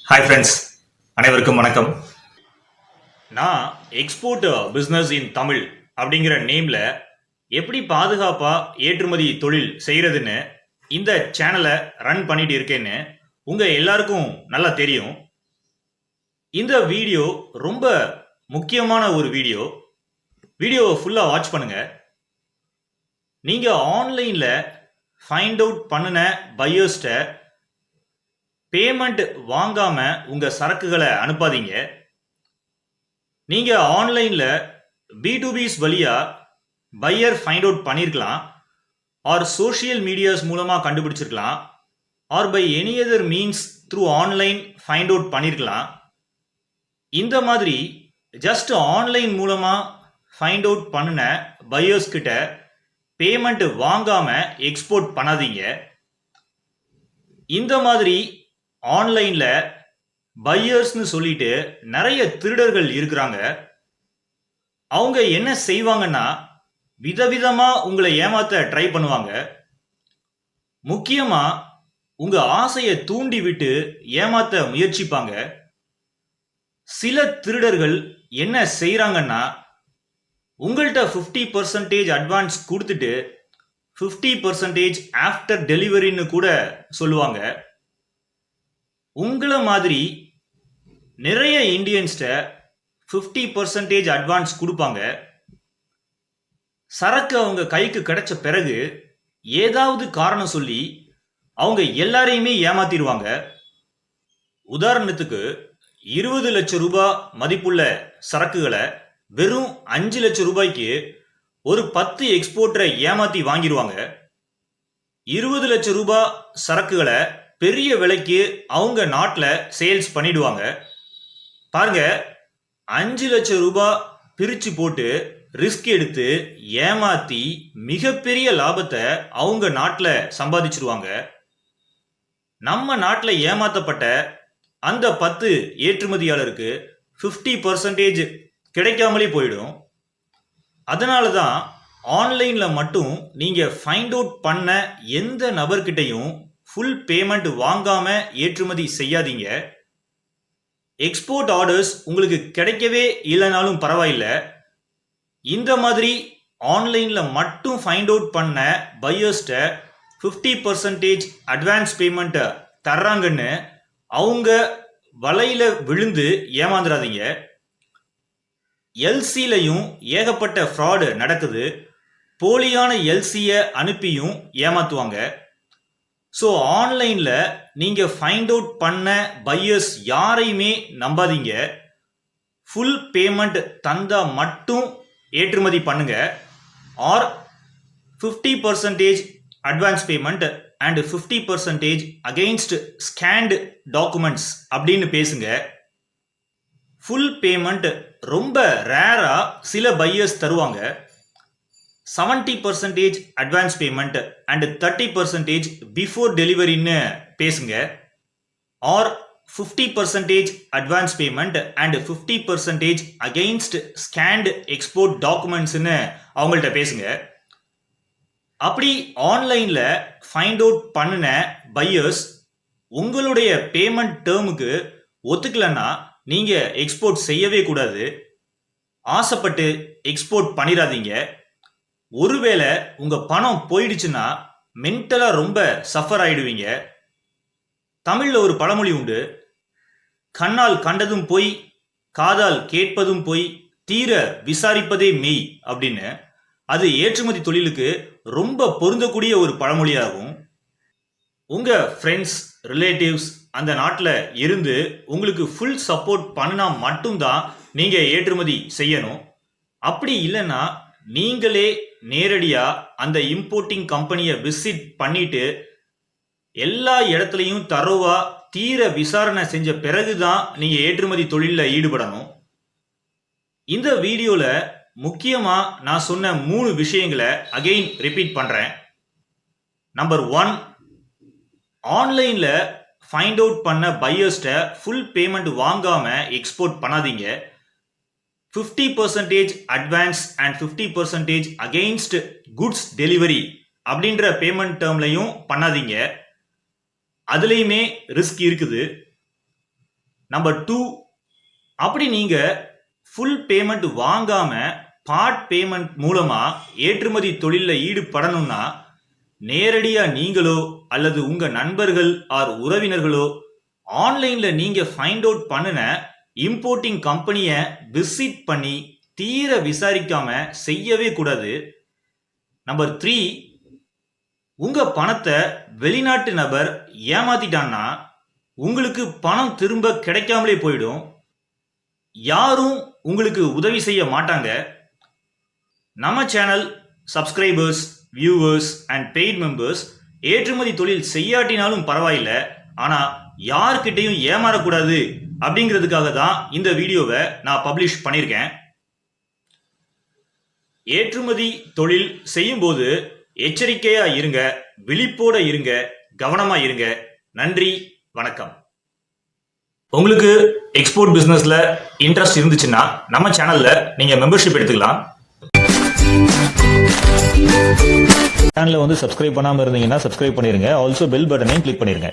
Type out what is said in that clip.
Hi friends, அனைவருக்கும் வணக்கம். நான் எக்ஸ்போர்ட் பிஸ்னஸ் இன் தமிழ் அப்படிங்கிற நேமில் எப்படி பாதுகாப்பாக ஏற்றுமதி தொழில் செய்கிறதுன்னு இந்த சேனலை ரன் பண்ணிட்டு இருக்கேன்னு உங்கள் எல்லாருக்கும் நல்லா தெரியும். இந்த வீடியோ ரொம்ப முக்கியமான ஒரு வீடியோவை ஃபுல்லாக வாட்ச் பண்ணுங்கள். நீங்கள் ஆன்லைனில் ஃபைண்ட் அவுட் பண்ணின பையர்ஸ்ட பேமெண்ட் வாங்காம உங்க சரக்குகளை அனுப்பாதீங்க. நீங்க ஆன்லைன்ல B2Bs வழியா பையர் ஃபைண்ட் அவுட் பண்ணிருக்கலாம், ஆர் சோஷியல் மீடியாஸ் மூலமா கண்டுபிடிச்சிருக்கலாம், or by any other means through online find out பண்ணிருக்கலாம். இந்த மாதிரி ஜஸ்ட் ஆன்லைன் மூலமா ஃபைண்ட் அவுட் பண்ணின பையர்ஸ் கிட்ட பேமெண்ட் வாங்காம எக்ஸ்போர்ட் பண்ணாதீங்க. இந்த மாதிரி ஆன்லைன்ல பையர்ஸ்னு சொல்லிட்டு நிறைய திருடர்கள் இருக்கிறாங்க. அவங்க என்ன செய்வாங்கன்னா விதவிதமா உங்களை ஏமாத்த ட்ரை பண்ணுவாங்க. முக்கியமா உங்க ஆசையை தூண்டி விட்டு ஏமாத்த முயற்சிப்பாங்க. சில திருடர்கள் என்ன செய்யறாங்கன்னா உங்கள்கிட்ட 50% அட்வான்ஸ் கொடுத்துட்டு 50% ஆஃப்டர் டெலிவரின்னு கூட சொல்லுவாங்க. உங்களை மாதிரி நிறைய இந்தியன்ஸ்ட 50% அட்வான்ஸ் கொடுப்பாங்க. சரக்கு அவங்க கைக்கு கிடைச்ச பிறகு ஏதாவது காரணம் சொல்லி அவங்க எல்லாரையுமே ஏமாத்திடுவாங்க. உதாரணத்துக்கு 20 லட்சம் ரூபாய் மதிப்புள்ள சரக்குகளை வெறும் 5 லட்சம் ரூபாய்க்கு ஒரு 10 எக்ஸ்போர்ட்டரை ஏமாத்தி வாங்கிடுவாங்க. 20 லட்சம் ரூபாய் சரக்குகளை பெரிய விலைக்கு அவங்க நாட்டில் சேல்ஸ் பண்ணிடுவாங்க. பாருங்க, 5 லட்சம் ரூபாய் பிரிச்சு போட்டு ரிஸ்க் எடுத்து ஏமாத்தி மிகப்பெரிய லாபத்தை அவங்க நாட்டில் சம்பாதிச்சிருவாங்க. நம்ம நாட்டில் ஏமாத்தப்பட்ட அந்த 10 ஏற்றுமதியாளருக்கு 50% கிடைக்காமலே போயிடும். அதனால தான் ஆன்லைன்ல மட்டும் நீங்க ஃபைண்ட் அவுட் பண்ண எந்த நபர்கிட்டையும் ஃபுல் பேமெண்ட் வாங்காம ஏற்றுமதி செய்யாதீங்க. எக்ஸ்போர்ட் ஆர்டர்ஸ் உங்களுக்கு கிடைக்கவே இல்லைனாலும் பரவாயில்லை, இந்த மாதிரி ஆன்லைன்ல மட்டும் ஃபைண்ட் அவுட் பண்ண பையர்ஸ்ட 50% அட்வான்ஸ் பேமெண்ட் தர்றாங்கன்னு அவங்க வலையில விழுந்து ஏமாந்துடாதீங்க. எல்சிலையும் ஏகப்பட்ட ஃப்ராடு நடக்குது. போலியான எல்சியை அனுப்பியும் ஏமாத்துவாங்க. ஸோ ஆன்லைன்ல நீங்க ஃபைண்ட் அவுட் பண்ண பையர்ஸ் யாரையுமே நம்பாதீங்க. ஃபுல் பேமெண்ட் தந்தா மட்டும் ஏற்றுமதி பண்ணுங்க, or 50% advance payment and 50% against scanned documents அப்படின்னு பேசுங்க. ஃபுல் பேமெண்ட் ரொம்ப ரேரா சில பையர்ஸ் தருவாங்க. 70% அட்வான்ஸ் பேமெண்ட் அண்ட் 30% பிஃபோர் டெலிவரின்னு பேசுங்க, or 50% advance payment and 50% against scanned export டாக்குமெண்ட்ஸ்னு அவங்கள்ட்ட பேசுங்க. அப்படி ஆன்லைன்ல ஃபைண்ட் அவுட் பண்ணின பையர்ஸ் உங்களுடைய பேமெண்ட் டேர்முக்கு ஒத்துக்கலன்னா நீங்க எக்ஸ்போர்ட் செய்யவே கூடாது. ஆசைப்பட்டு எக்ஸ்போர்ட் பண்ணிடாதீங்க. ஒருவேளை உங்க பணம் போயிடுச்சுன்னா மென்டலா ரொம்ப சஃபர் ஆயிடுவீங்க. தமிழ்ல ஒரு பழமொழி உண்டு, கண்ணால் கண்டதும் போய் காதால் கேட்பதும் போய் தீர விசாரிப்பதே மெய் அப்படின்னு. அது ஏற்றுமதி தொழிலுக்கு ரொம்ப பொருந்தக்கூடிய ஒரு பழமொழியாகும். உங்க ஃப்ரெண்ட்ஸ், ரிலேட்டிவ்ஸ் அந்த நாட்டில் இருந்து உங்களுக்கு ஃபுல் சப்போர்ட் பண்ணினா மட்டும்தான் நீங்க ஏற்றுமதி செய்யணும். அப்படி இல்லைன்னா நீங்களே நேரடியா அந்த இம்போர்ட்டிங் கம்பெனியை விசிட் பண்ணிட்டு எல்லா இடத்துலையும் தரோவா தீர விசாரணை செஞ்ச பிறகுதான் நீங்க ஏற்றுமதி தொழிலில் ஈடுபடணும். இந்த வீடியோல முக்கியமா நான் சொன்ன 3 விஷயங்களை அகைன் ரிப்பீட் பண்றேன். நம்பர் 1, ஆன்லைன்ல ஃபைண்ட் அவுட் பண்ண பையர்ஸ்ட ஃபுல் பேமெண்ட் வாங்காம எக்ஸ்போர்ட் பண்ணாதீங்க. 50% advance and 50% against goods delivery அப்படின்ற பேமெண்ட் டேர்ம்லையும் பண்ணாதீங்க. அதுலேயுமே ரிஸ்க் இருக்குது. நம்பர் 2, அப்படி நீங்க ஃபுல் பேமெண்ட் வாங்காம பார்ட் பேமெண்ட் மூலமா ஏற்றுமதி தொழிலில் ஈடுபடணும்னா நேரடியா நீங்களோ அல்லது உங்க நண்பர்கள் ஆர் உறவினர்களோ ஆன்லைன்ல நீங்க ஃபைண்ட் அவுட் பண்ணின இம்போர்ட்டிங் கம்பெனியை விசிட் பண்ணி தீர விசாரிக்காம செய்யவே கூடாது. நம்பர் 3, உங்க பணத்தை வெளிநாட்டு நபர் ஏமாத்திட்டான்னா உங்களுக்கு பணம் திரும்ப கிடைக்காமலே போயிடும். யாரும் உங்களுக்கு உதவி செய்ய மாட்டாங்க. நம்ம channel subscribers, viewers and paid members ஏற்றுமதி தொழில் செய்யாட்டினாலும் பரவாயில்ல, ஆனா யார்கிட்டையும் ஏமாறக்கூடாது அப்படிங்கிறதுக்காக தான் இந்த வீடியோவை நான் பப்ளிஷ் பண்ணியிருக்கேன். ஏற்றுமதி தொழில் செய்யும்போது எச்சரிக்கையா இருங்க, விழிப்போட இருங்க, கவனமா இருங்க. நன்றி, வணக்கம். உங்களுக்கு எக்ஸ்போர்ட் பிசினஸ்ல இன்ட்ரெஸ்ட் இருந்துச்சுன்னா நம்ம சேனல்ல நீங்க மெம்பர்ஷிப் எடுத்துக்கலாம். சேனலை சப்ஸ்கிரைப் பண்ணாம இருந்தீங்கன்னா சப்ஸ்கிரைப் பண்ணிருங்க. ஆல்சோ பெல் பட்டனையும் கிளிக் பண்ணிருங்க.